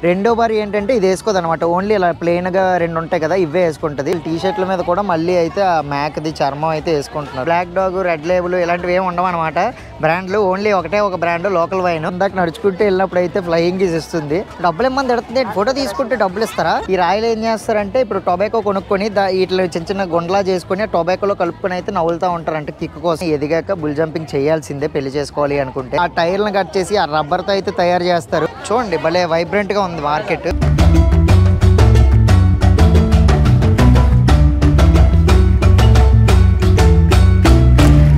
రెండో భారీ ఏంటంటే ఇది వేసుకోదు అనమాట, ఓన్లీ ఇలా ప్లెయిన్గా 2 ఉంటాయి కదా ఇవే వేసుకుంటుంది. టీ షర్ట్ల మీద కూడా మళ్ళీ అయితే ఆ మేకది చర్మం అయితే వేసుకుంటున్నారు. బ్లాక్ డాగ్, రెడ్ లేబుల్ ఇలాంటివి ఏమి ఉండవు అనమాట బ్రాండ్లు, ఓన్లీ ఒకటే ఒక బ్రాండ్ లోకల్ వైన్. ఇందాక నడుచుకుంటే వెళ్ళినప్పుడు అయితే ఫ్లయింగ్ ఇస్తుంది. డబ్బులు ఇమ్మని తిడుతుంది, ఫోటో తీసుకుంటే డబ్బులు ఇస్తారా? ఈ రాయలు ఏం చేస్తారంటే ఇప్పుడు టొబాకో కొనుక్కొని వీటిలో చిన్న చిన్న గుండ్లా చేసుకుని టొబాకోలో కలుపుకొని అయితే నవ్వులుతూ ఉంటారంటే కిక్ కోసం. ఎదిగాక బుల్ జంపింగ్ చేయాల్సిందే పెళ్లి చేసుకోవాలి అనుకుంటే. ఆ టైర్లను కట్ చేసి ఆ రబ్బర్తో అయితే తయారు చేస్తారు. చూడండి భలే వైబ్రెంట్ గా ఉంది మార్కెట్.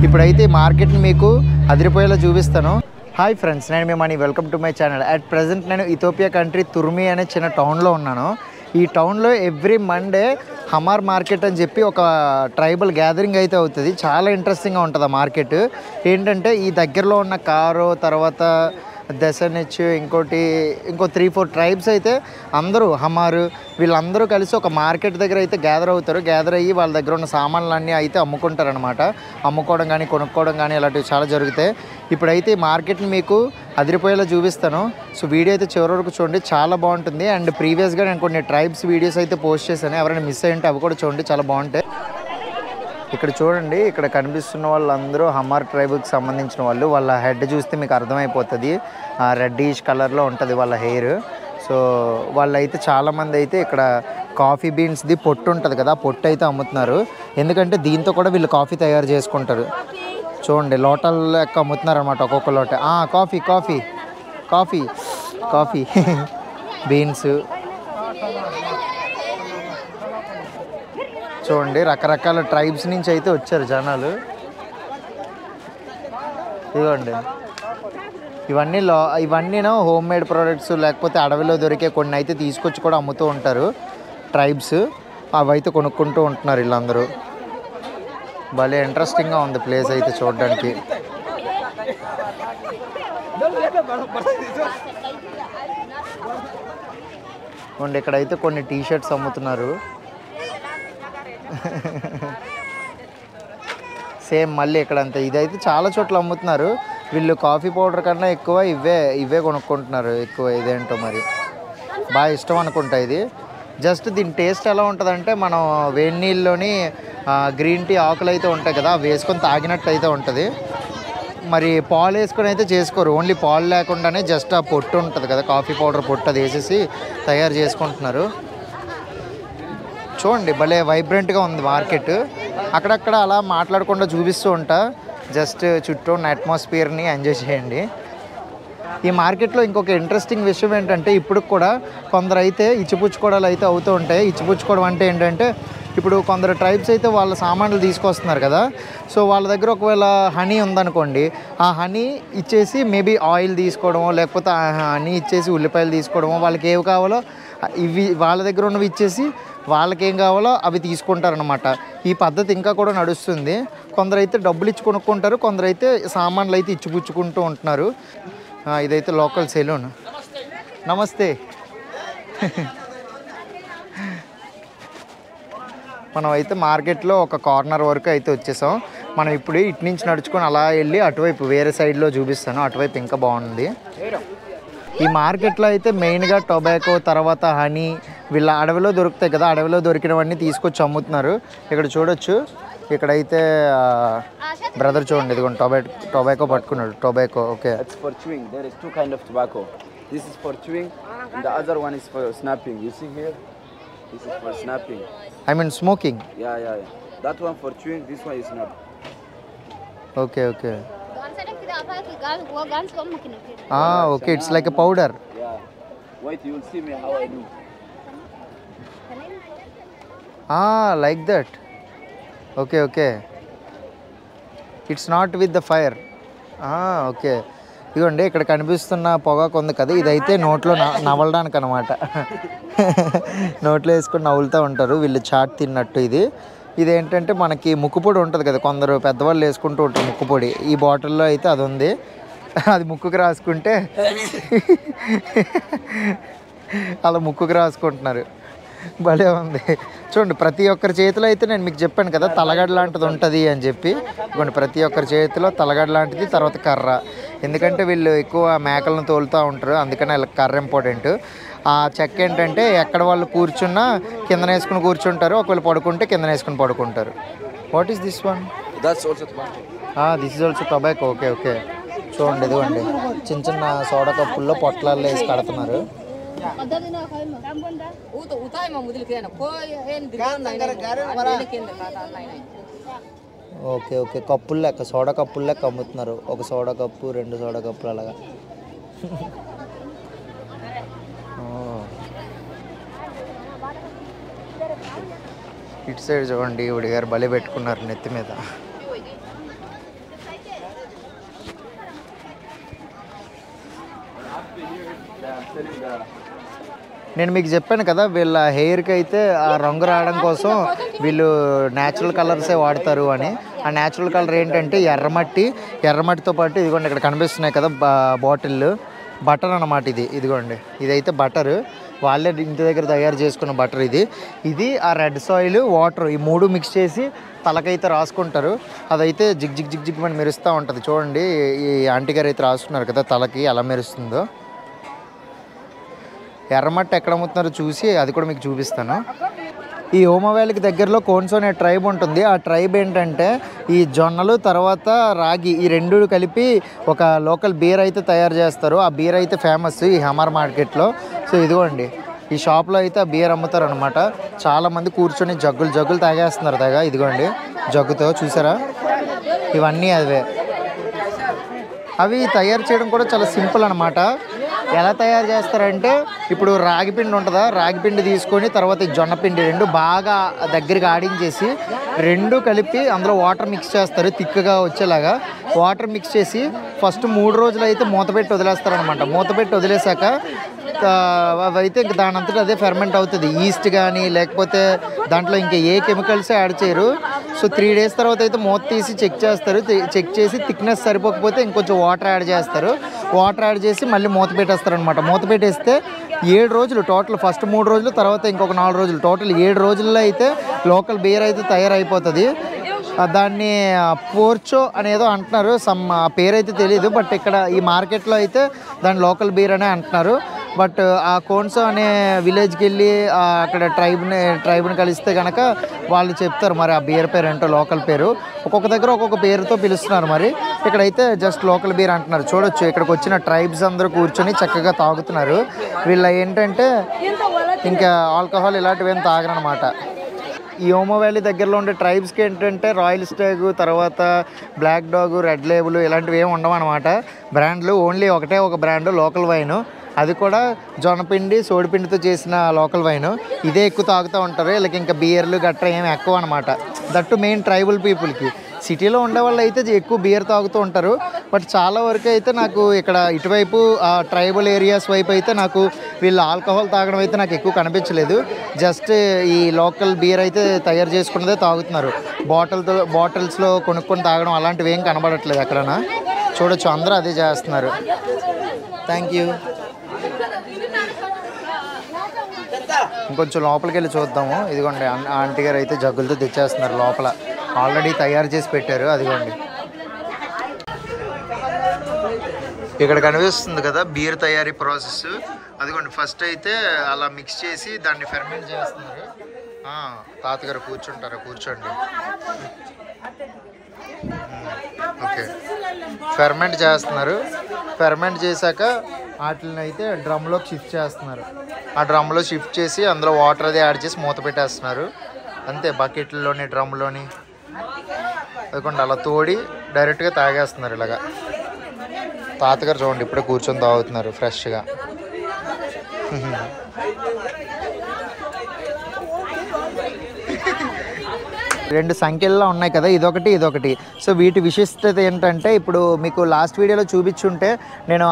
ఇప్పుడైతే మార్కెట్ని మీకు అదిరిపోయేలా చూపిస్తాను. హాయ్ ఫ్రెండ్స్, నేను మీ Mani, welcome to my channel. At present నేను ఇథియోపియా కంట్రీ తుర్మి అనే చిన్న టౌన్లో ఉన్నాను. ఈ టౌన్లో ఎవ్రీ మండే హమార్ మార్కెట్ అని చెప్పి ఒక ట్రైబల్ గ్యాదరింగ్ అయితే అవుతుంది. చాలా ఇంట్రెస్టింగ్గా ఉంటుంది ఆ మార్కెట్. ఏంటంటే ఈ దగ్గరలో ఉన్న కారో, తర్వాత దశనిచ్, ఇంకో 3-4 ట్రైబ్స్ అయితే అందరూ హమారు వీళ్ళందరూ కలిసి ఒక మార్కెట్ దగ్గర అయితే గ్యాదర్ అవుతారు. గ్యాదర్ అయ్యి వాళ్ళ దగ్గర ఉన్న సామాన్లన్నీ అయితే అమ్ముకుంటారనమాట. అమ్ముకోవడం కానీ కొనుక్కోవడం కానీ ఇలాంటివి చాలా జరుగుతాయి. ఇప్పుడైతే ఈ మార్కెట్ని మీకు అదిరిపోయేలా చూపిస్తాను. సో వీడియో అయితే చివరి వరకు చూడండి, చాలా బాగుంటుంది. అండ్ ప్రీవియస్గా నేను కొన్ని ట్రైబ్స్ వీడియోస్ అయితే పోస్ట్ చేశాను, ఎవరైనా మిస్ అయ్యి ఉంటే అవి కూడా చూడండి, చాలా బాగుంటాయి. ఇక్కడ చూడండి, ఇక్కడ కనిపిస్తున్న వాళ్ళందరూ హమార్ ట్రైబ్కి సంబంధించిన వాళ్ళు. వాళ్ళ హెడ్ చూస్తే మీకు అర్థమైపోతుంది, రెడ్డిష్ కలర్లో ఉంటుంది వాళ్ళ హెయిర్. సో వాళ్ళైతే చాలామంది అయితే ఇక్కడ కాఫీ బీన్స్ది పొట్టు ఉంటుంది కదా, పొట్టు అయితే అమ్ముతున్నారు. ఎందుకంటే దీంతో కూడా వీళ్ళు కాఫీ తయారు చేసుకుంటారు. చూడండి లోటల్ లెక్క అమ్ముతున్నారు అనమాట, ఒక్కొక్క లోట. Coffee coffee coffee coffee beans చూడండి, రకరకాల ట్రైబ్స్ నుంచి అయితే వచ్చారు జనాలు. ఇదిగోండి, ఇవన్నీ హోమ్ మేడ్ ప్రోడక్ట్స్, లేకపోతే అడవిలో దొరికే కొన్ని అయితే తీసుకొచ్చి కూడా అమ్ముతూ ఉంటారు ట్రైబ్స్. అవి అయితే కొనుక్కుంటూ ఉంటున్నారు వీళ్ళందరూ. భలే ఇంట్రెస్టింగ్గా ఉంది ప్లేస్ అయితే చూడడానికి. ఇక్కడైతే కొన్ని టీ షర్ట్స్ అమ్ముతున్నారు. సేమ్ మళ్ళీ ఇక్కడ అంతే, ఇదైతే చాలా చోట్ల అమ్ముతున్నారు. వీళ్ళు కాఫీ పౌడర్ కన్నా ఎక్కువ ఇవే కొనుక్కుంటున్నారు ఎక్కువ. ఇదేంటో మరి బాగా ఇష్టం అనుకుంటా ఇది. జస్ట్ దీని టేస్ట్ ఎలా ఉంటుందంటే, మనం వేడి నీళ్ళలోని గ్రీన్ టీ ఆకులు అయితే ఉంటాయి కదా, వేసుకొని తాగినట్టు అయితే ఉంటుంది. మరి పాలు వేసుకొని అయితే చేసుకోరు, ఓన్లీ పాలు లేకుండానే జస్ట్ ఆ పొట్టు ఉంటుంది కదా, కాఫీ పౌడర్ పొట్టు, అది వేసేసి తయారు చేసుకుంటున్నారు. చూడండి భలే వైబ్రెంట్గా ఉంది మార్కెట్. అక్కడక్కడ అలా మాట్లాడకుండా చూపిస్తూ ఉంటా, జస్ట్ చుట్టూ ఉన్న అట్మాస్ఫియర్ని ఎంజాయ్ చేయండి. ఈ మార్కెట్లో ఇంకొక ఇంట్రెస్టింగ్ విషయం ఏంటంటే, ఇప్పుడు కూడా కొందరు అయితే ఇచ్చిపుచ్చుకోవడాలు అయితే అవుతూ ఉంటాయి. ఇచ్చిపుచ్చుకోవడం అంటే ఏంటంటే, ఇప్పుడు కొందరు ట్రైబ్స్ అయితే వాళ్ళ సామాన్లు తీసుకొస్తున్నారు కదా, సో వాళ్ళ దగ్గర ఒకవేళ హనీ ఉందనుకోండి, ఆ హనీ ఇచ్చేసి మేబీ ఆయిల్ తీసుకోవడమో, లేకపోతే ఆ హనీ ఇచ్చేసి ఉల్లిపాయలు తీసుకోవడమో, వాళ్ళకి ఏవి కావాలో ఇవి వాళ్ళ దగ్గర ఉన్నవి ఇచ్చేసి వాళ్ళకి ఏం కావాలో అవి తీసుకుంటారనమాట. ఈ పద్ధతి ఇంకా కూడా నడుస్తుంది. కొందరైతే డబ్బులు ఇచ్చి కొనుక్కుంటారు, కొందరైతే సామాన్లు అయితే ఇచ్చిపుచ్చుకుంటూ ఉంటున్నారు. ఇదైతే లోకల్ సెలూన్. నమస్తే. మనం అయితే మార్కెట్లో ఒక కార్నర్ వరకు అయితే వచ్చేసాం. మనం ఇప్పుడు ఇటు నుంచి నడుచుకొని అలా వెళ్ళి అటువైపు వేరే సైడ్లో చూపిస్తాను, అటువైపు ఇంకా బాగుంది. ఈ మార్కెట్లో అయితే మెయిన్గా టొబాకో, తర్వాత హనీ, వీళ్ళ అడవిలో దొరుకుతాయి కదా, అడవిలో దొరికినవన్నీ తీసుకొచ్చి అమ్ముతున్నారు. ఇక్కడ చూడొచ్చు, ఇక్కడైతే బ్రదర్ చూడండి, ఇదిగోండి టొబాకో పట్టుకున్నాడు. Tobacco okay. I mean smoking. Yeah. That one for chewing, this one is not. Okay. Okay, it's like a powder. Yeah. Wait, you will see me how I do. Like that. Okay. It's not with the fire. Okay. ఇదిగోండి, ఇక్కడ కనిపిస్తున్న పొగాకు ఉంది కదా, ఇదైతే నోట్లో నవలడానికి అనమాట. నోట్లో వేసుకొని నవ్వులుతూ ఉంటారు వీళ్ళు, చాట్ తిన్నట్టు. ఇదేంటంటే మనకి ముక్కుపొడి ఉంటుంది కదా, కొందరు పెద్దవాళ్ళు వేసుకుంటూ ఉంటారు ముక్కుపొడి. ఈ బాటిల్లో అయితే అది ఉంది, అది ముక్కుకి రాసుకుంటే అలా ముక్కుకి రాసుకుంటున్నారు. భలే ఉంది చూడండి. ప్రతి ఒక్కరి చేతిలో అయితే నేను మీకు చెప్పాను కదా తలగడ లాంటిది ఉంటుంది అని చెప్పి. ఇదిగోండి, ప్రతి ఒక్కరి చేతిలో తలగడ లాంటిది, తర్వాత కర్ర. ఎందుకంటే వీళ్ళు ఎక్కువ మేకలను తోలుతూ ఉంటారు, అందుకని వాళ్ళకి కర్ర ఇంపార్టెంట్. ఆ చెక్క ఏంటంటే ఎక్కడ వాళ్ళు కూర్చున్నా కింద వేసుకుని కూర్చుంటారు, ఒకవేళ పడుకుంటే కింద వేసుకుని పడుకుంటారు. What is this one? That's also tobacco. This is also tobacco. Okay okay. చూడండి ఇదిగోండి చిన్న చిన్న సోడా కప్పుల్లో పొట్లాల్లో వేసి కడుతున్నారు. Okay okay. కప్పులు లెక్క, సోడా కప్పులు లెక్క అమ్ముతున్నారు. ఒక సోడా కప్పు, 2 సోడా కప్పులు అలాగా. ఇటు సైడ్ చూడండి ఈవిడ గారు బలి పెట్టుకున్నారు నెత్తి మీద. నేను మీకు చెప్పాను కదా వీళ్ళ హెయిర్కి అయితే ఆ రంగు రావడం కోసం వీళ్ళు న్యాచురల్ కలర్సే వాడతారు అని. ఆ న్యాచురల్ కలర్ ఏంటంటే ఎర్రమట్టితో పాటు ఇదిగోండి ఇక్కడ కనిపిస్తున్నాయి కదా బాటిల్, బటర్ అన్నమాట ఇది. ఇదిగోండి ఇదైతే బటర్, వాళ్ళే ఇంటి దగ్గర తయారు చేసుకున్న బటర్ ఇది ఆ రెడ్ సాయిల్, వాటర్ ఈ 3 మిక్స్ చేసి తలకైతే రాసుకుంటారు. అదైతే జిగ్ జిగ్ జిగ్ జిగ్ అని మెరుస్తూ ఉంటుంది. చూడండి ఈ ఆంటీ గారు అయితే రాసుకున్నారు కదా తలకి ఎలా మెరుస్తుందో. ఎర్రమట్టి ఎక్కడ అమ్ముతున్నారో చూసి అది కూడా మీకు చూపిస్తాను. ఈ ఓమా వ్యాలీకి దగ్గరలో కోన్సో అనే ట్రైబ్ ఉంటుంది. ఆ ట్రైబ్ ఏంటంటే ఈ జొన్నలు తర్వాత రాగి ఈ 2 కలిపి ఒక లోకల్ బీర్ అయితే తయారు చేస్తారు. ఆ బీర్ అయితే ఫేమస్ ఈ హమార్ మార్కెట్లో. సో ఇదిగోండి ఈ షాప్లో అయితే ఆ బీర్ అమ్ముతారు అనమాట. చాలామంది కూర్చొని జగ్గులు తాగేస్తున్నారు ఇదిగోండి జగ్గుతో, చూసారా? ఇవన్నీ అవే. అవి తయారు చేయడం కూడా చాలా సింపుల్ అనమాట. ఎలా తయారు చేస్తారంటే ఇప్పుడు రాగి పిండి ఉంటుందా, రాగి పిండి తీసుకొని తర్వాత ఈ జొన్న పిండి 2 బాగా దగ్గరికి ఆడించేసి 2 కలిపి అందులో వాటర్ మిక్స్ చేస్తారు థిక్గా వచ్చేలాగా. వాటర్ మిక్స్ చేసి ఫస్ట్ 3 రోజులు అయితే మూతపెట్టి వదిలేస్తారనమాట. మూతపెట్టి వదిలేసాక అవైతే ఇంక దాని అంతటా అదే ఫెర్మెంట్ అవుతుంది. ఈస్ట్ కానీ లేకపోతే దాంట్లో ఇంకా ఏ కెమికల్స్ యాడ్ చేయరు. సో 3 డేస్ తర్వాత అయితే మూత తీసి చెక్ చేస్తారు. చెక్ చేసి థిక్నెస్ సరిపోకపోతే ఇంకొంచెం వాటర్ యాడ్ చేస్తారు. వాటర్ యాడ్ చేసి మళ్ళీ మూత పెట్టేస్తారు అనమాట. మూత పెట్టేస్తే 7 రోజులు టోటల్, ఫస్ట్ 3 రోజులు తర్వాత ఇంకొక 4 రోజులు, టోటల్ 7 రోజుల్లో అయితే లోకల్ బీర్ అయితే తయారైపోతుంది. దాన్ని పోర్చో అనేదో అంటున్నారు, సమ్ పేరైతే తెలియదు. బట్ ఇక్కడ ఈ మార్కెట్లో అయితే దాన్ని లోకల్ బీర్ అనే అంటున్నారు. బట్ ఆ కోన్సో అనే విలేజ్కి వెళ్ళి అక్కడ ట్రైబ్ని కలిస్తే కనుక వాళ్ళు చెప్తారు మరి ఆ బీర్ పేరు ఏంటో, లోకల్ పేరు. ఒక్కొక్క దగ్గర ఒక్కొక్క పేరుతో పిలుస్తున్నారు. మరి ఇక్కడైతే జస్ట్ లోకల్ బీర్ అంటున్నారు. చూడొచ్చు ఇక్కడికి వచ్చిన ట్రైబ్స్ అందరూ కూర్చొని చక్కగా తాగుతున్నారు. వీళ్ళ ఏంటంటే ఇంకా ఆల్కహాల్ ఇలాంటివి ఏం తాగరనమాట. ఈ ఓమా వ్యాలీ దగ్గరలో ఉండే ట్రైబ్స్కి ఏంటంటే రాయల్ స్టాగ్, తర్వాత బ్లాక్ డాగ్, రెడ్ లేబుల్ ఇలాంటివి ఏమి ఉండవు అనమాట. బ్రాండ్లు ఓన్లీ ఒకటే ఒక బ్రాండ్ లోకల్ వైన్, అది కూడా జొన్నపిండి సోడిపిండితో చేసిన లోకల్ వైన్. ఇదే ఎక్కువ తాగుతూ ఉంటారు. వీళ్ళకి ఇంకా బియర్లు గట్రా ఏమి ఎక్కువ అనమాట. దట్టు మెయిన్ ట్రైబల్ పీపుల్కి. సిటీలో ఉండే వాళ్ళు అయితే ఎక్కువ బియర్ తాగుతూ ఉంటారు. బట్ చాలా వరకు అయితే నాకు ఇక్కడ ఇటువైపు ట్రైబల్ ఏరియాస్ వైపు అయితే నాకు వీళ్ళు ఆల్కహాల్ తాగడం అయితే నాకు ఎక్కువ కనిపించలేదు. జస్ట్ ఈ లోకల్ బియర్ అయితే తయారు చేసుకున్నదే తాగుతున్నారు. బాటిల్స్లో కొనుక్కొని తాగడం అలాంటివి ఏం కనబడట్లేదు ఎక్కడన్నా. చూడొచ్చు అందరూ అదే చేస్తున్నారు. Thank you. ఇంకొంచెం లోపలికి వెళ్ళి చూద్దాము. ఇదిగోండి ఆంటీ గారు అయితే జగ్గులతో తెచ్చేస్తున్నారు. లోపల ఆల్రెడీ తయారు చేసి పెట్టారు. అదిగోండి ఇక్కడ కనిపిస్తుంది కదా బీర్ తయారీ ప్రాసెస్. అదిగోండి ఫస్ట్ అయితే అలా మిక్స్ చేసి దాన్ని ఫెర్మెంట్ చేస్తున్నారు. తాతగారు కూర్చుంటారా? కూర్చోండి. ఓకే, ఫెర్మెంట్ చేస్తున్నారు. ఫెర్మెంట్ చేశాక వాటిని అయితే డ్రమ్లోకి షిఫ్ట్ చేస్తున్నారు. ఆ డ్రమ్లో షిఫ్ట్ చేసి అందులో వాటర్ అది యాడ్ చేసి మూత పెట్టేస్తున్నారు. అంతే, బకెట్లలోని డ్రమ్లోని అదిగోండి అలా తోడి డైరెక్ట్గా తాగేస్తున్నారు. ఇలాగా తాతగారు చూడండి ఇప్పుడే కూర్చొని తాగుతున్నారు ఫ్రెష్గా. రెండు సంఖ్యల్లో ఉన్నాయి కదా, ఇదొకటి. సో వీటి విశిష్టత ఏంటంటే ఇప్పుడు మీకు లాస్ట్ వీడియోలో చూపించుంటే నేను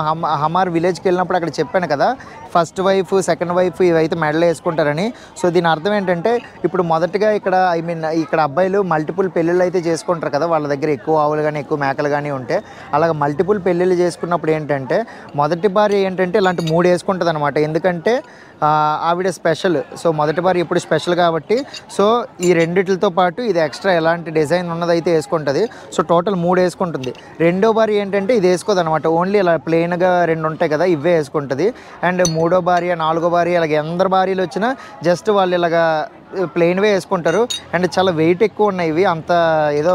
హమార్ విలేజ్కి వెళ్ళినప్పుడు అక్కడ చెప్పాను కదా, ఫస్ట్ వైఫ్ సెకండ్ వైఫ్ ఇవైతే మెడలో వేసుకుంటారని. సో దీని అర్థం ఏంటంటే ఇప్పుడు మొదటగా ఇక్కడ అబ్బాయిలు మల్టిపుల్ పెళ్ళిళ్ళు అయితే చేసుకుంటారు కదా, వాళ్ళ దగ్గర ఎక్కువ ఆవులు కానీ ఎక్కువ మేకలు కానీ ఉంటే. అలాగ మల్టిపుల్ పెళ్ళిళ్ళు చేసుకున్నప్పుడు ఏంటంటే మొదటి భార్య ఏంటంటే ఇలాంటి 3 వేసుకుంటుంది అనమాట. ఎందుకంటే ఆవిడ స్పెషల్. సో మొదటి భార్య ఎప్పుడు స్పెషల్ కాబట్టి సో ఈ రెండిటితో పాటు ఇది ఎక్స్ట్రా ఎలాంటి డిజైన్ ఉన్నదైతే వేసుకుంటుంది. సో టోటల్ 3 వేసుకుంటుంది. రెండో భార్య ఏంటంటే ఇది వేసుకోదు అనమాట, ఓన్లీ ఇలా ప్లెయిన్గా 2 ఉంటాయి కదా ఇవే వేసుకుంటుంది. అండ్ మూడో భార్య, 4వ భార్య ఇలాగ ఎందరు భార్యలు వచ్చినా జస్ట్ వాళ్ళు ఇలాగా ప్లెయిన్వే వేసుకుంటారు. అండ్ చాలా వెయిట్ ఎక్కువ ఉన్నాయి ఇవి, అంత ఏదో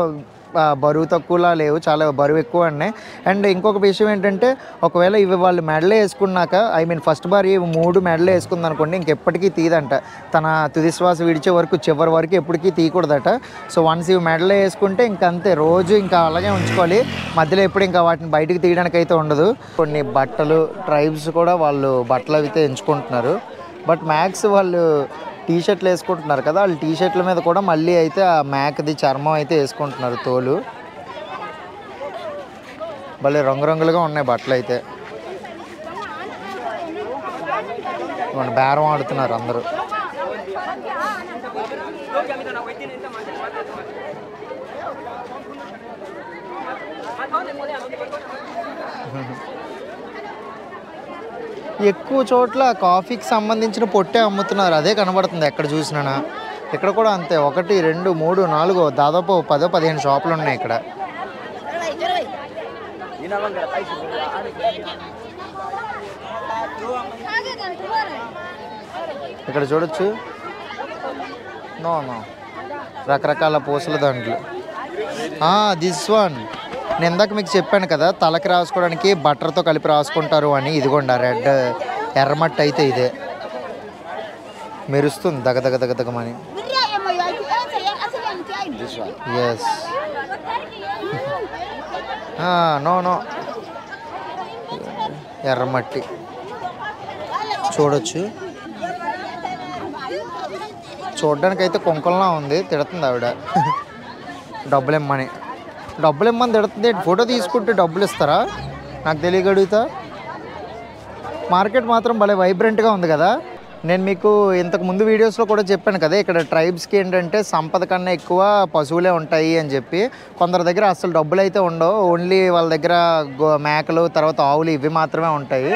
బరువు తక్కువలా లేవు, చాలా బరువు ఎక్కువ ఉన్నాయి. అండ్ ఇంకొక విషయం ఏంటంటే ఒకవేళ ఇవి వాళ్ళు మెడలో వేసుకున్నాక, ఐ మీన్ ఫస్ట్ భార్య 3 మెడలో వేసుకుంది అనుకోండి, ఇంకెప్పటికీ తీయదంట. తన తుది శ్వాస విడిచే వరకు, చివరి వరకు ఎప్పటికీ తీయకూడదట. సో వన్స్ ఇవి మెడలో వేసుకుంటే ఇంకంతే, రోజు ఇంకా అలాగే ఉంచుకోవాలి, మధ్యలో ఎప్పుడు ఇంకా వాటిని బయటకు తీయడానికి అయితే ఉండదు. కొన్ని బట్టలు ట్రైబ్స్ కూడా వాళ్ళు బట్టలు అయితే ఎంచుకుంటున్నారు. బట్ మ్యాక్స్ వాళ్ళు టీ షర్ట్లు వేసుకుంటున్నారు కదా, వాళ్ళు టీ షర్ట్ల మీద కూడా మళ్ళీ అయితే ఆ మేకది చర్మం అయితే వేసుకుంటున్నారు, తోలు. భలే రంగురంగులుగా ఉన్నాయి బట్టలు అయితే. బేరం ఆడుతున్నారు అందరూ. ఎక్కువ చోట్ల కాఫీకి సంబంధించిన పొట్టే అమ్ముతున్నారు, అదే కనబడుతుంది ఎక్కడ చూసినా. ఇక్కడ కూడా అంతే, 1 2 3 4 దాదాపు 10-15 షాపులు ఉన్నాయి ఇక్కడ. ఇక్కడ చూడొచ్చు, నో రకరకాల పూసల దాంట్లో. దిస్ వన్ నేను ఇందాక మీకు చెప్పాను కదా, తలకి రాసుకోవడానికి బట్టర్తో కలిపి రాసుకుంటారు అని. ఇదిగోండి రెడ్ ఎర్రమట్టి అయితే ఇదే మెరుస్తుంది దగదగమని. ఎస్, నో ఎర్రమట్టి చూడొచ్చు. చూడడానికైతే కుంకుమలా ఉంది, తిడుతుంది ఆవిడ. డబ్బులు ఇమ్మని తిడుతుంది. ఫోటో తీసుకుంటే డబ్బులు ఇస్తారా నాకు తెలియగడుగుతా. మార్కెట్ మాత్రం భలే వైబ్రెంట్గా ఉంది కదా. నేను మీకు ఇంతకు ముందు వీడియోస్లో కూడా చెప్పాను కదా, ఇక్కడ ట్రైబ్స్కి ఏంటంటే సంపద కన్నా ఎక్కువ పశువులే ఉంటాయి అని చెప్పి. కొందరి దగ్గర అసలు డబ్బులు అయితే ఉండవు, ఓన్లీ వాళ్ళ దగ్గర మేకలు, తర్వాత ఆవులు ఇవి మాత్రమే ఉంటాయి.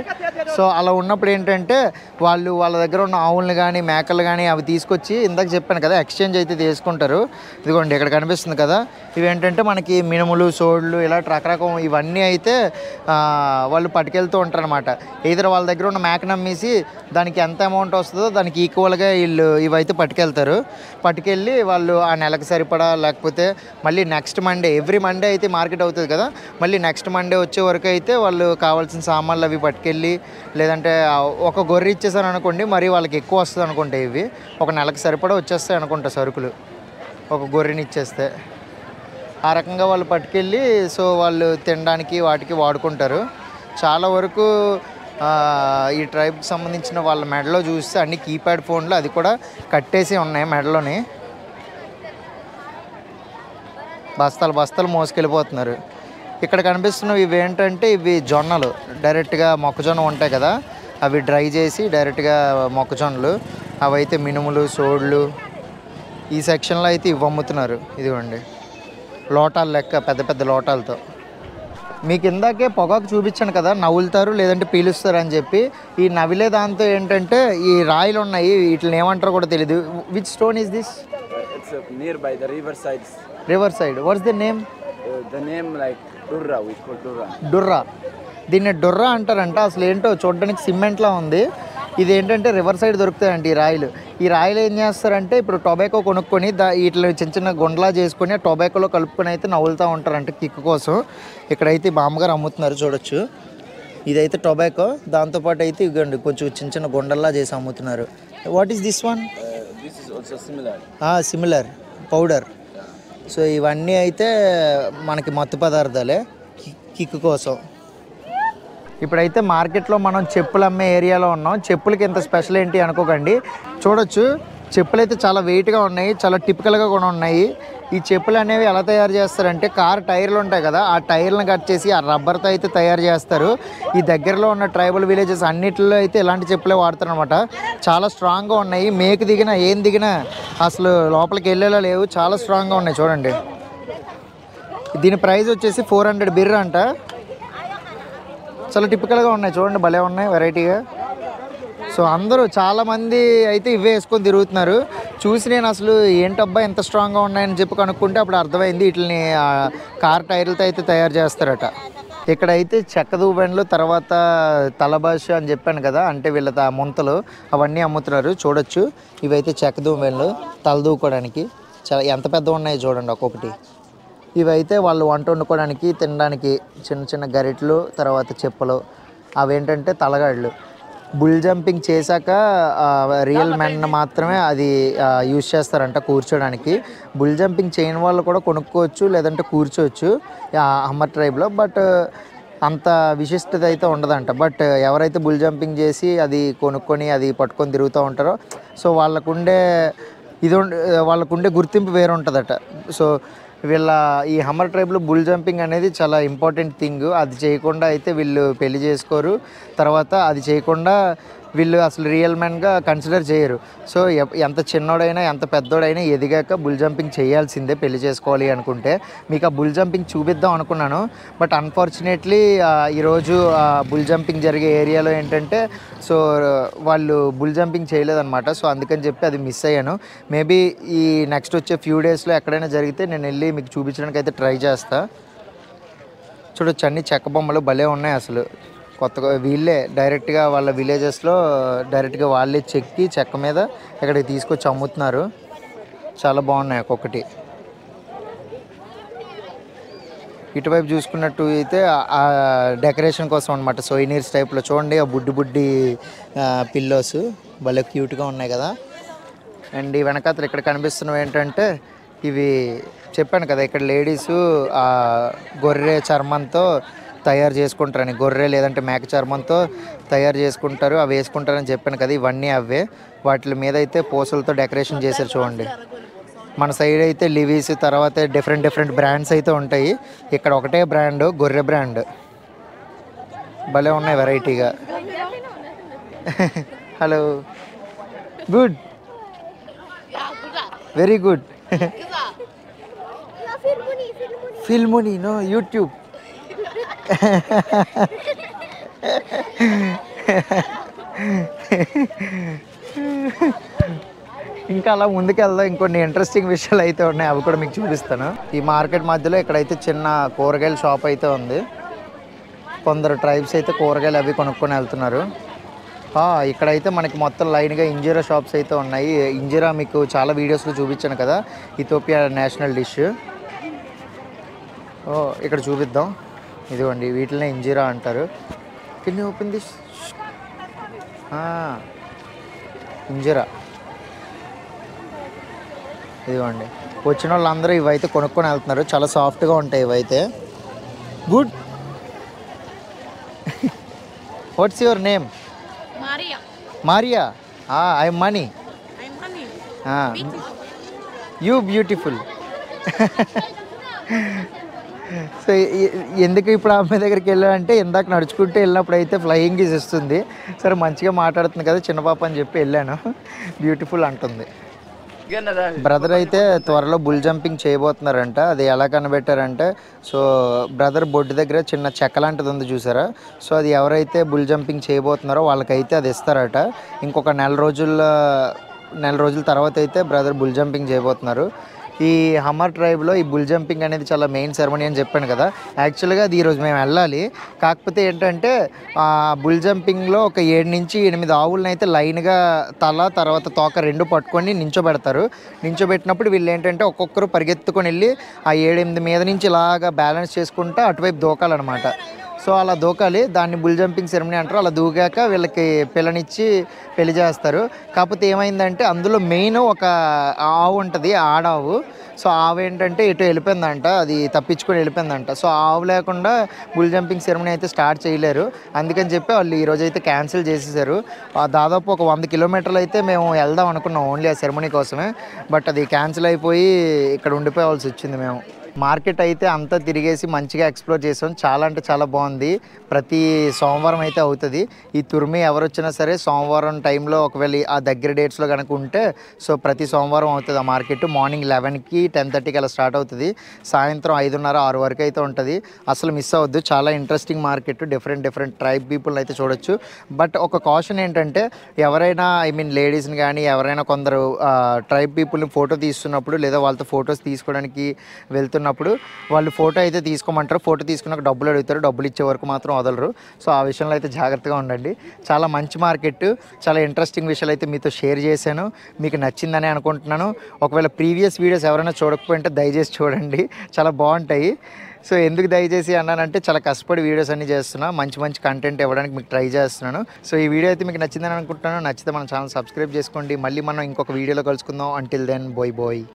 సో అలా ఉన్నప్పుడు ఏంటంటే వాళ్ళు వాళ్ళ దగ్గర ఉన్న ఆవులను కానీ మేకలు కానీ అవి తీసుకొచ్చి, ఇందాక చెప్పాను కదా, ఎక్స్చేంజ్ అయితే తీసుకుంటారు. ఇదిగోండి ఇక్కడ కనిపిస్తుంది కదా, ఇవేంటంటే మనకి మినుములు, సోళ్ళు, ఇలా రకరకం ఇవన్నీ అయితే వాళ్ళు పట్టుకెళ్తూ ఉంటారు అనమాట. ఇద్దరు వాళ్ళ దగ్గర ఉన్న మేకను అమ్మేసి దానికి ఎంత అమౌంట్ వస్తుందో దానికి ఈక్వల్గా వీళ్ళు ఇవైతే పట్టుకెళ్ళి వాళ్ళు ఆ నెలకు సరిపడా, లేకపోతే మళ్ళీ నెక్స్ట్ మండే, ఎవ్రీ మండే అయితే మార్కెట్ అవుతుంది కదా, మళ్ళీ నెక్స్ట్ మండే వచ్చే వరకు అయితే వాళ్ళు కావాల్సిన సామాన్లు అవి పట్టుకెళ్ళి, లేదంటే ఒక గొర్రె ఇచ్చేసారు అనుకోండి, మరి వాళ్ళకి ఎక్కువ వస్తుంది అనుకుంటే, ఇవి ఒక నెలకు సరిపడా వచ్చేస్తాయి అనుకుంటా సరుకులు ఒక గొర్రెని ఇచ్చేస్తే. ఆ రకంగా వాళ్ళు పట్టుకెళ్ళి సో వాళ్ళు తినడానికి వాటికి వాడుకుంటారు. చాలా వరకు ఈ ట్రైబ్కి సంబంధించిన వాళ్ళ మెడలో చూస్తే అన్ని కీప్యాడ్ ఫోన్లు, అది కూడా కట్టేసి ఉన్నాయి మెడలోని. బస్తాలు మోసుకెళ్ళిపోతున్నారు. ఇక్కడ కనిపిస్తున్నవి ఇవి ఏంటంటే ఇవి జొన్నలు, డైరెక్ట్గా మొక్కజొన్న ఉంటాయి కదా, అవి డ్రై చేసి డైరెక్ట్గా మొక్కజొన్నలు, అవి అయితే మినుములు, సోళ్ళు. ఈ సెక్షన్లో అయితే ఇవి అమ్ముతున్నారు. ఇదిగోండి లోటాలు లెక్క, పెద్ద పెద్ద లోటాలతో. మీకు ఇందాకే పొగాకు చూపించాను కదా, నవ్వులుతారు లేదంటే పీలుస్తారు అని చెప్పి. ఈ నవిలే దాంతో ఏంటంటే ఈ రాయిలు ఉన్నాయి, వీటిని ఏమంటారో కూడా తెలియదు. Which stone is this? It's near by the river sides. River side. What's the name? The name like Durra, we call Durra. డుర్రా. దీన్ని డుర్రా అంటారంట. అసలు ఏంటో చూడడానికి సిమెంట్లా ఉంది. ఇది ఏంటంటే రివర్ సైడ్ దొరుకుతాయండి ఈ రాయిలు. ఈ రాయిలు ఏం చేస్తారంటే ఇప్పుడు టొబాకో కొనుక్కొని వీటిలో చిన్న చిన్న గుండ్లా చేసుకొని ఆ టొబాకోలో కలుపుకొని అయితే నవ్వులుతూ ఉంటారంట కిక్ కోసం. ఇక్కడైతే బామ్మగారు అమ్ముతున్నారు చూడొచ్చు. ఇదైతే టొబాకో, దాంతోపాటు అయితే ఇవ్వండి కొంచెం చిన్న చిన్న గుండల్లా చేసి అమ్ముతున్నారు. What is this one? This is also similar. Similar powder. So ఇవన్నీ అయితే మనకి మత్తు పదార్థాలే కిక్ కోసం. ఇప్పుడైతే మార్కెట్లో మనం చెప్పులు అమ్మే ఏరియాలో ఉన్నాం. చెప్పులకి ఇంత స్పెషల్ ఏంటి అనుకోకండి. చూడొచ్చు చెప్పులు అయితే చాలా వెయిట్గా ఉన్నాయి, చాలా టిపికల్గా కూడా ఉన్నాయి. ఈ చెప్పులు అనేవి ఎలా తయారు చేస్తారంటే కార్ టైర్లు ఉంటాయి కదా, ఆ టైర్లను కట్ చేసి ఆ రబ్బర్తో అయితే తయారు చేస్తారు. ఈ దగ్గరలో ఉన్న ట్రైబల్ విలేజెస్ అన్నిటిలో అయితే ఇలాంటి చెప్పులే వాడతారు అనమాట. చాలా స్ట్రాంగ్గా ఉన్నాయి, మేకు దిగినా ఏం దిగినా అసలు లోపలికి వెళ్ళేలా లేవు, చాలా స్ట్రాంగ్గా ఉన్నాయి. చూడండి దీని ప్రైస్ వచ్చేసి 400 బిర్ర అంట. చాలా టిపికల్గా ఉన్నాయి చూడండి, భలే ఉన్నాయి వెరైటీగా. సో అందరూ చాలామంది అయితే ఇవే వేసుకొని తిరుగుతున్నారు. చూసి నేను అసలు ఏంటబ్బా ఎంత స్ట్రాంగ్గా ఉన్నాయని చెప్పి కనుక్కుంటే అప్పుడు అర్థమైంది వీటిని కార్ టైర్లతో అయితే తయారు చేస్తారట. ఇక్కడైతే చెక్క దూబండ్లు, తర్వాత తలబాష అని చెప్పాను కదా, అంటే వీళ్ళ ముంతలు అవన్నీ అమ్ముతున్నారు చూడొచ్చు. ఇవైతే చెక్క దూబండ్లు తల దూకోవడానికి చాలా ఎంత పెద్దగా ఉన్నాయి చూడండి ఒక్కొక్కటి. ఇవైతే వాళ్ళు వంట వండుకోవడానికి తినడానికి చిన్న చిన్న గరిటెలు, తర్వాత చెప్పులు, అవేంటంటే తలగాళ్ళు. బుల్ జంపింగ్ చేశాక రియల్ మెన్ మాత్రమే అది యూజ్ చేస్తారంట కూర్చోడానికి. బుల్ జంపింగ్ చేయని వాళ్ళు కూడా కొనుక్కోవచ్చు, లేదంటే కూర్చోవచ్చు హమ్మర్ ట్రైబ్లో. బట్ అంత విశిష్టత అయితే ఉండదంట. బట్ ఎవరైతే బుల్ జంపింగ్ చేసి అది కొనుక్కొని అది పట్టుకొని తిరుగుతూ ఉంటారో సో వాళ్ళకుండే గుర్తింపు వేరు ఉంటుందట. సో వీళ్ళ ఈ హమ్మర్ ట్రైబ్లో బుల్ జంపింగ్ అనేది చాలా ఇంపార్టెంట్ థింగ్. అది చేయకుండా అయితే వీళ్ళు పెళ్లి చేసుకోరు. తర్వాత అది చేయకుండా వీళ్ళు అసలు రియల్ మ్యాన్గా కన్సిడర్ చేయరు. సో ఎంత చిన్నోడైనా ఎంత పెద్దోడైనా ఎదిగాక బుల్ జంపింగ్ చేయాల్సిందే పెళ్లి చేసుకోవాలి అనుకుంటే. మీకు ఆ బుల్ జంపింగ్ చూపిద్దాం అనుకున్నాను, బట్ అన్ఫార్చునేట్లీ ఈరోజు బుల్ జంపింగ్ జరిగే ఏరియాలో ఏంటంటే సో వాళ్ళు బుల్ జంపింగ్ చేయలేదన్నమాట. సో అందుకని చెప్పి అది మిస్ అయ్యాను. మేబీ ఈ నెక్స్ట్ వచ్చే ఫ్యూ డేస్లో ఎక్కడైనా జరిగితే నేను వెళ్ళి మీకు చూపించడానికి అయితే ట్రై చేస్తా. చూడొచ్చు అన్ని చెక్క బొమ్మలు భలే ఉన్నాయి. అసలు కొత్తగా వీళ్ళే డైరెక్ట్గా వాళ్ళ విలేజెస్లో డైరెక్ట్గా వాళ్ళే చెక్కి చెక్క మీద ఇక్కడికి తీసుకొచ్చి అమ్ముతున్నారు. చాలా బాగున్నాయి ఒక్కొక్కటి. ఇటువైపు చూసుకున్నట్టు అయితే ఆ డెకరేషన్ కోసం అనమాట, సోయినీర్స్ టైప్లో చూడండి. ఆ బుడ్డి పిల్లోస్ భలే క్యూట్గా ఉన్నాయి కదా. అండ్ ఈ వెనకాతలు ఇక్కడ కనిపిస్తున్నవి ఏంటంటే ఇవి చెప్పాను కదా, ఇక్కడ లేడీసు గొర్రె చర్మంతో తయారు చేసుకుంటారని, గొర్రె లేదంటే మేక చర్మంతో తయారు చేసుకుంటారు, అవి వేసుకుంటారని చెప్పాను కదా. ఇవన్నీ అవే. వాటి మీద అయితే పూసలతో డెకరేషన్ చేశారు చూడండి. మన సైడ్ అయితే లివీస్, తర్వాత డిఫరెంట్ బ్రాండ్స్ అయితే ఉంటాయి. ఇక్కడ ఒకటే బ్రాండ్, గొర్రె బ్రాండ్. భలే ఉన్నాయి వెరైటీగా. Hello, good, very good. ఫిల్ముని నో యూట్యూబ్. ఇంకా అలా ముందుకెళ్దాం. ఇంకొన్ని ఇంట్రెస్టింగ్ విషయాలు అయితే ఉన్నాయి, అవి కూడా మీకు చూపిస్తాను. ఈ మార్కెట్ మధ్యలో ఇక్కడైతే చిన్న కూరగాయల షాప్ అయితే ఉంది. కొందరు ట్రైబ్స్ అయితే కూరగాయలు అవి కొనుక్కొని వెళ్తున్నారు. ఇక్కడైతే మనకి మొత్తం లైన్గా ఇంజీరా షాప్స్ అయితే ఉన్నాయి. ఇంజీరా మీకు చాలా వీడియోస్లో చూపించాను కదా, ఇథియోపియా నేషనల్ డిష్. ఇక్కడ చూపిద్దాం. ఇదిగోండి, వీటినే ఇంజీరా అంటారు. Can you open this? Injera. ఇదిగోండి, వచ్చిన వాళ్ళందరూ ఇవైతే కొనుక్కొని వెళ్తున్నారు. చాలా సాఫ్ట్గా ఉంటాయి ఇవైతే. Good. What's your name? Maria. I'm Mani. You beautiful. So ఎందుకు ఇప్పుడు ఆమె దగ్గరికి వెళ్ళాలంటే ఇందాక నడుచుకుంటూ వెళ్ళినప్పుడు అయితే ఫ్లయింగ్ కిస్ ఇస్తుంది. సరే మంచిగా మాట్లాడుతుంది కదా చిన్న పాప అని చెప్పి వెళ్ళాను. బ్యూటిఫుల్ అంటుంది. బ్రదర్ అయితే త్వరలో బుల్ జంపింగ్ చేయబోతున్నారంట. అది ఎలా కనిపెట్టారంటే సో బ్రదర్ బొడ్డు దగ్గర చిన్న చెక్క లాంటిది ఉంది చూసారా, సో అది ఎవరైతే బుల్ జంపింగ్ చేయబోతున్నారో వాళ్ళకైతే అది ఇస్తారట. ఇంకొక నెల రోజుల తర్వాత అయితే బ్రదర్ బుల్ జంపింగ్ చేయబోతున్నారు. ఈ హమ్మర్ ట్రైబ్లో ఈ బుల్ జంపింగ్ అనేది చాలా మెయిన్ సెరమనీ అని చెప్పాను కదా. యాక్చువల్గా అది ఈరోజు మేము వెళ్ళాలి. కాకపోతే ఏంటంటే బుల్ జంపింగ్లో ఒక 7 నుంచి 8 ఆవులను అయితే లైన్గా తల తర్వాత తోక 2 పట్టుకొని నించోబెడతారు. నించోబెట్టినప్పుడు వీళ్ళు ఏంటంటే ఒక్కొక్కరు పరిగెత్తుకొని వెళ్ళి ఆ 7-8 మీద నుంచి ఇలాగా బ్యాలెన్స్ చేసుకుంటూ అటువైపు దూకాలన్నమాట. సో అలా దూకాలి, దాన్ని బుల్ జంపింగ్ సెరమనీ అంటారు. అలా దూకాక వీళ్ళకి పిల్లనిచ్చి పెళ్లి చేస్తారు. కాకపోతే ఏమైందంటే అందులో మెయిన్ ఒక ఆవు ఉంటుంది, ఆడావు. సో ఆవు ఏంటంటే ఎటు వెళ్ళిపోయిందంట, అది తప్పించుకొని వెళ్ళిపోయిందంట. సో ఆవు లేకుండా బుల్ జంపింగ్ సెరమనీ అయితే స్టార్ట్ చేయలేరు. అందుకని చెప్పి వాళ్ళు ఈరోజు అయితే క్యాన్సిల్ చేసేసారు. దాదాపు ఒక 100 కిలోమీటర్లు అయితే మేము వెళ్దాం అనుకున్నాం ఓన్లీ ఆ సెరమనీ కోసమే. బట్ అది క్యాన్సిల్ అయిపోయి ఇక్కడ ఉండిపోవాల్సి వచ్చింది మేము. మార్కెట్ అయితే అంతా తిరిగేసి మంచిగా ఎక్స్ప్లోర్ చేసాం. చాలా అంటే చాలా బాగుంది. ప్రతి సోమవారం అయితే అవుతుంది. ఈ తుర్మి ఎవరు వచ్చినా సరే సోమవారం టైంలో ఒకవేళ ఆ దగ్గర డేట్స్లో కనుక ఉంటే సో ప్రతి సోమవారం అవుతుంది ఆ మార్కెట్. మార్నింగ్ 11కి 10:30కి అలా స్టార్ట్ అవుతుంది. సాయంత్రం 5:30 6 వరకు అయితే ఉంటుంది. అసలు మిస్ అవ్వద్దు. చాలా interesting market. Different tribe people అయితే చూడొచ్చు. బట్ ఒక కాషన్ ఏంటంటే ఎవరైనా లేడీస్ని కానీ ఎవరైనా కొందరు ట్రైబ్ పీపుల్ని ఫోటో తీస్తున్నప్పుడు లేదా వాళ్ళతో ఫొటోస్ తీసుకోవడానికి వెళ్తున్నప్పుడు వాళ్ళు ఫోటో అయితే తీసుకోమంటారు. ఫోటో తీసుకున్నాక డబ్బులు అడుగుతారు. డబ్బులు ఇచ్చే వరకు మాత్రం వదలరు. సో ఆ విషయంలో అయితే జాగ్రత్తగా ఉండండి. చాలా మంచి మార్కెట్. చాలా ఇంట్రెస్టింగ్ విషయాలు అయితే మీతో షేర్ చేశాను. మీకు నచ్చిందని అనుకుంటున్నాను. ఒకవేళ ప్రీవియస్ వీడియోస్ ఎవరైనా చూడకపోయింటే దయచేసి చూడండి. చాలా బాగుంటాయి. సో ఎందుకు దయచేసి అన్నానంటే చాలా కష్టపడి వీడియోస్ అన్నీ చేస్తున్నా. మంచి కంటెంట్ ఇవ్వడానికి మీకు ట్రై చేస్తున్నాను. సో ఈ వీడియో అయితే మీకు నచ్చిందని అనుకుంటున్నాను. నచ్చితే మన ఛానల్ సబ్స్క్రైబ్ చేసుకోండి. మళ్ళీ మనం ఇంకొక వీడియోలో కలుసుకుందాం. Until then bye.